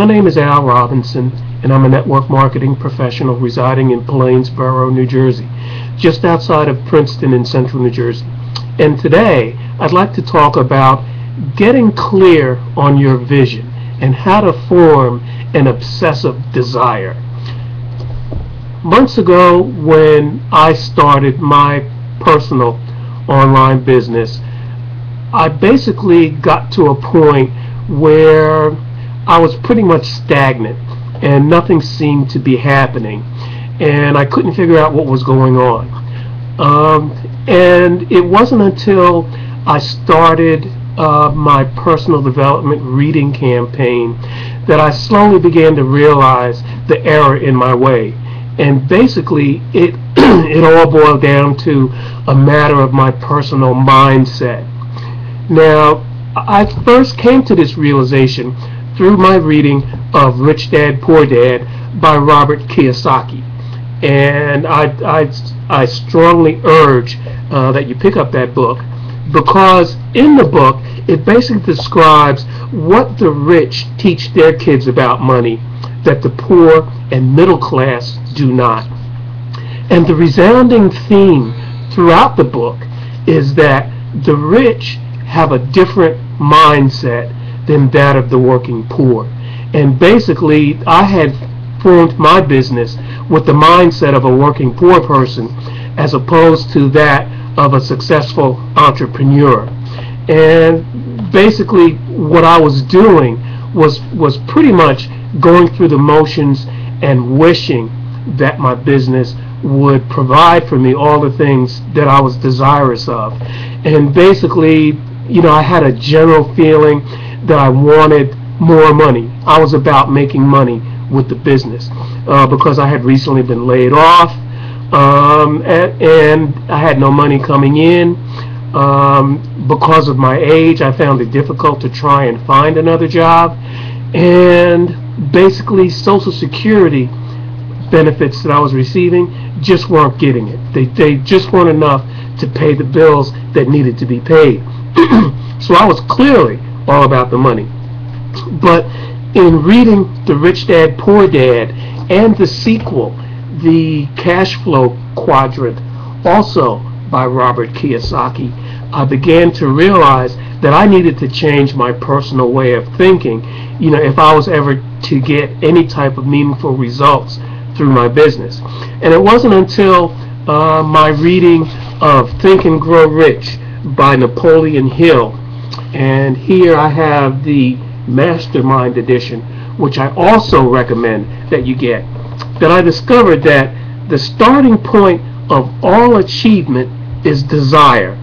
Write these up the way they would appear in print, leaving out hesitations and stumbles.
My name is Al Robinson, and I'm a network marketing professional residing in Plainsboro, New Jersey, just outside of Princeton in central New Jersey. And today, I'd like to talk about getting clear on your vision and how to form an obsessive desire. Months ago, when I started my personal online business, I basically got to a point where I was pretty much stagnant and nothing seemed to be happening, and I couldn't figure out what was going on. And it wasn't until I started my personal development reading campaign that I slowly began to realize the error in my way. And basically it it all boiled down to a matter of my personal mindset. Now, I first came to this realization through my reading of Rich Dad, Poor Dad by Robert Kiyosaki. And I strongly urge that you pick up that book, because in the book it basically describes what the rich teach their kids about money that the poor and middle class do not. And the resounding theme throughout the book is that the rich have a different mindset than that of the working poor. And basically, I had formed my business with the mindset of a working poor person as opposed to that of a successful entrepreneur. And basically, what I was doing was pretty much going through the motions and wishing that my business would provide for me all the things that I was desirous of. And basically, I had a general feeling that I wanted more money. I was about making money with the business because I had recently been laid off, and I had no money coming in. Because of my age, I found it difficult to try and find another job, and basically Social Security benefits that I was receiving just weren't getting it. They just weren't enough to pay the bills that needed to be paid. So I was clearly all about the money. But in reading The Rich Dad, Poor Dad and the sequel, The Cash Flow Quadrant, also by Robert Kiyosaki, I began to realize that I needed to change my personal way of thinking, if I was ever to get any type of meaningful results through my business. And it wasn't until my reading of Think and Grow Rich by Napoleon Hill, and here I have the Mastermind edition, which I also recommend that you get, that I discovered that the starting point of all achievement is desire,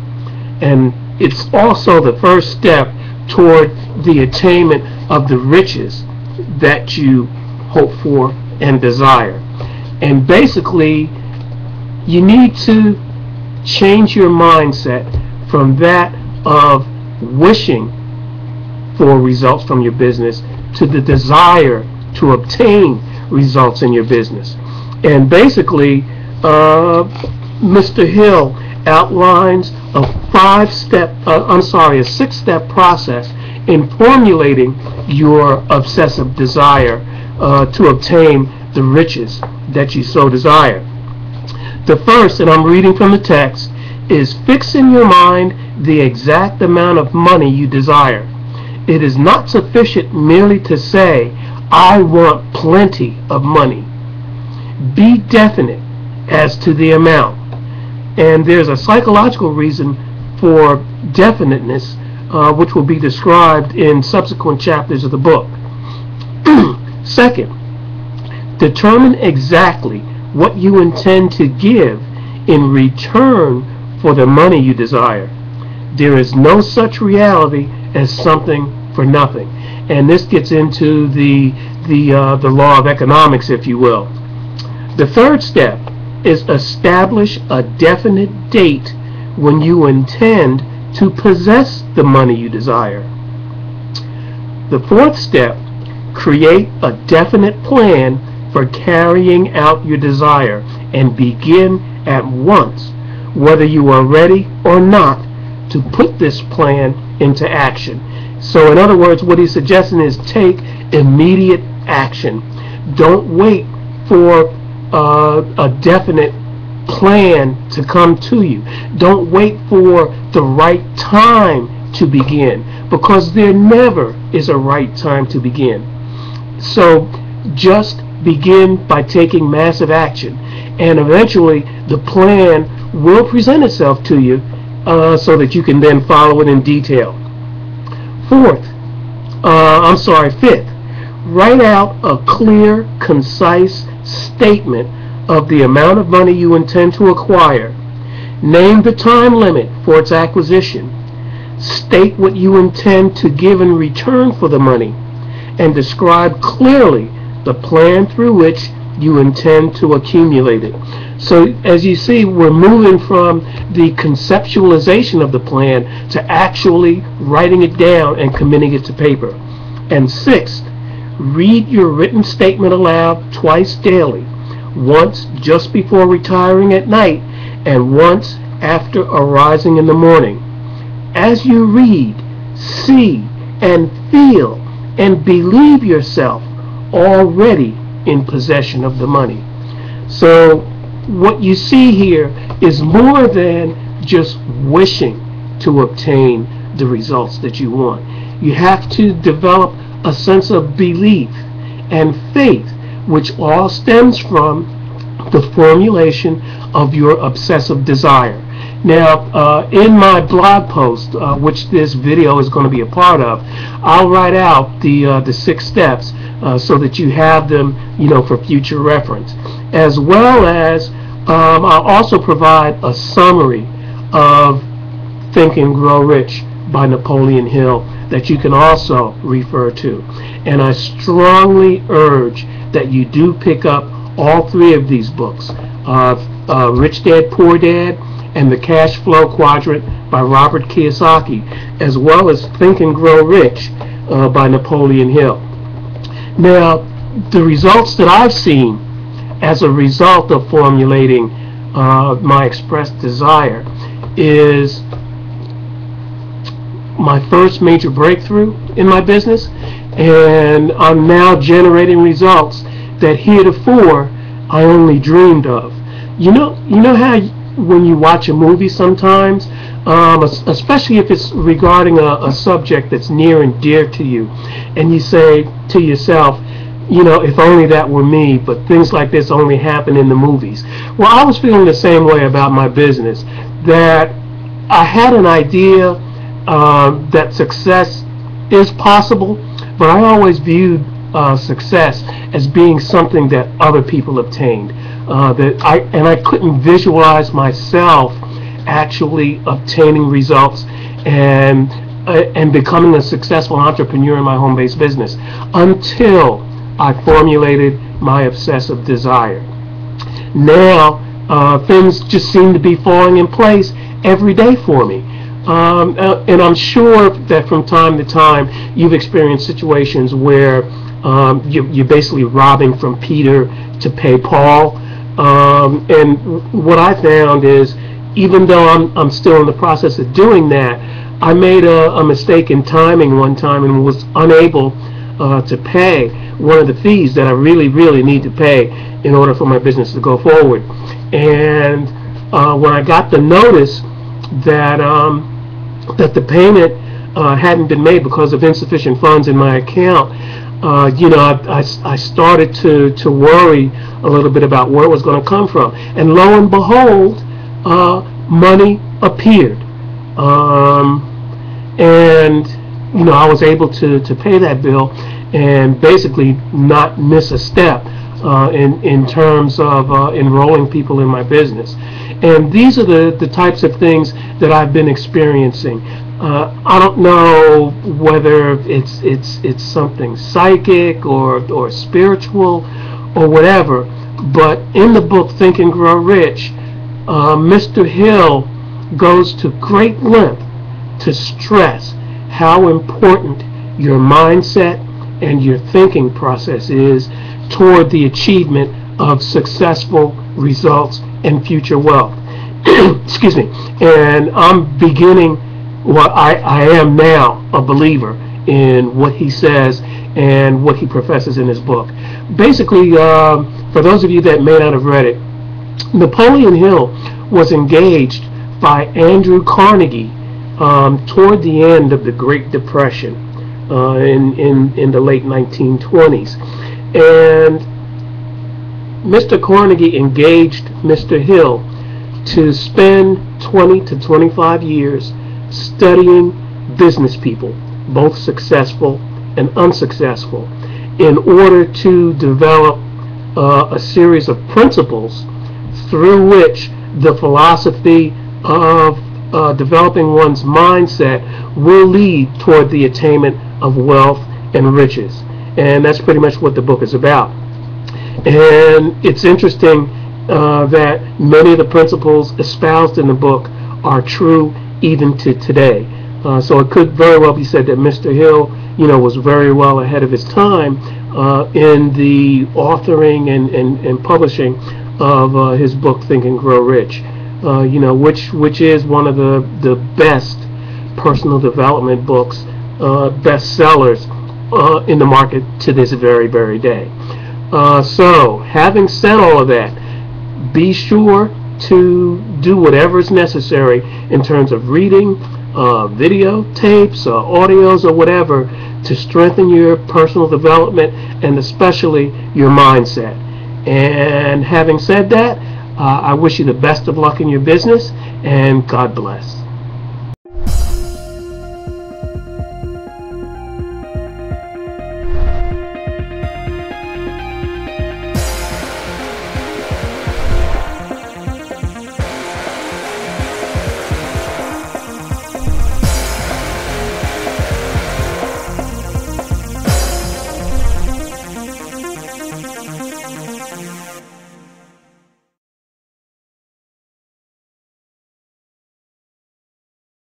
and it's also the first step toward the attainment of the riches that you hope for and desire. And basically, you need to change your mindset from that of wishing for results from your business to the desire to obtain results in your business. And basically, Mr. Hill outlines a six-step process in formulating your obsessive desire to obtain the riches that you so desire. The first, and I'm reading from the text, is fix in your mind the exact amount of money you desire. It is not sufficient merely to say, I want plenty of money. Be definite as to the amount. And there's a psychological reason for definiteness, which will be described in subsequent chapters of the book. Second, determine exactly what you intend to give in return for the money you desire. There is no such reality as something for nothing. And this gets into the law of economics, if you will. The third step is establish a definite date when you intend to possess the money you desire. The fourth step, create a definite plan for carrying out your desire and begin at once, whether you are ready or not, to put this plan into action. So in other words, what he's suggesting is take immediate action. Don't wait for a definite plan to come to you. Don't wait for the right time to begin, because there never is a right time to begin. So just begin by taking massive action, and eventually the plan will present itself to you, so that you can then follow it in detail. Fifth, write out a clear, concise statement of the amount of money you intend to acquire. Name the time limit for its acquisition. State what you intend to give in return for the money, and describe clearly the plan through which you intend to accumulate it. So as you see, we're moving from the conceptualization of the plan to actually writing it down and committing it to paper. And sixth, read your written statement aloud twice daily, once just before retiring at night and once after arising in the morning. As you read, see, and feel and believe yourself already in possession of the money. So what you see here is more than just wishing to obtain the results that you want. You have to develop a sense of belief and faith, which all stems from the formulation of your obsessive desire. Now, in my blog post, which this video is going to be a part of, I'll write out the 6 steps so that you have them, for future reference, as well as I'll also provide a summary of Think and Grow Rich by Napoleon Hill that you can also refer to. And I strongly urge that you do pick up all 3 of these books, Rich Dad, Poor Dad, and The Cash Flow Quadrant by Robert Kiyosaki, as well as Think and Grow Rich by Napoleon Hill. Now, the results that I've seen as a result of formulating my expressed desire is my first major breakthrough in my business, and I'm now generating results that heretofore I only dreamed of. You know how when you watch a movie sometimes, especially if it's regarding a subject that's near and dear to you, and you say to yourself, if only that were me, but things like this only happen in the movies. Well, I was feeling the same way about my business, that I had an idea that success is possible, but I always viewed success as being something that other people obtained. I couldn't visualize myself actually obtaining results and becoming a successful entrepreneur in my home-based business until I formulated my obsessive desire. Now, things just seem to be falling in place every day for me. And I'm sure that from time to time you've experienced situations where you're basically robbing from Peter to pay Paul. And what I found is, even though I'm still in the process of doing that, I made a mistake in timing one time and was unable to pay one of the fees that I really need to pay in order for my business to go forward. And when I got the notice that the payment hadn't been made because of insufficient funds in my account, I started to worry a little bit about where it was going to come from. And lo and behold, money appeared. And I was able to pay that bill and basically not miss a step in terms of enrolling people in my business. And these are the types of things that I've been experiencing. I don't know whether it's something psychic or spiritual or whatever, but in the book Think and Grow Rich, Mr. Hill goes to great length to stress how important your mindset and your thinking process is toward the achievement of successful results and future wealth. Excuse me. And I'm beginning, I am now a believer in what he says and what he professes in his book. Basically, for those of you that may not have read it, Napoleon Hill was engaged by Andrew Carnegie toward the end of the Great Depression in the late 1920s. And Mr. Carnegie engaged Mr. Hill to spend 20 to 25 years studying business people, both successful and unsuccessful, in order to develop a series of principles through which the philosophy of developing one's mindset will lead toward the attainment of wealth and riches. And that's pretty much what the book is about. And it's interesting that many of the principles espoused in the book are true even to today. So it could very well be said that Mr. Hill, was very well ahead of his time in the authoring and publishing of his book Think and Grow Rich, which is one of the best personal development books, bestsellers in the market to this very, very day. So, having said all of that, be sure to do whatever is necessary in terms of reading, video tapes, audios, or whatever, to strengthen your personal development and especially your mindset. And having said that, I wish you the best of luck in your business, and God bless.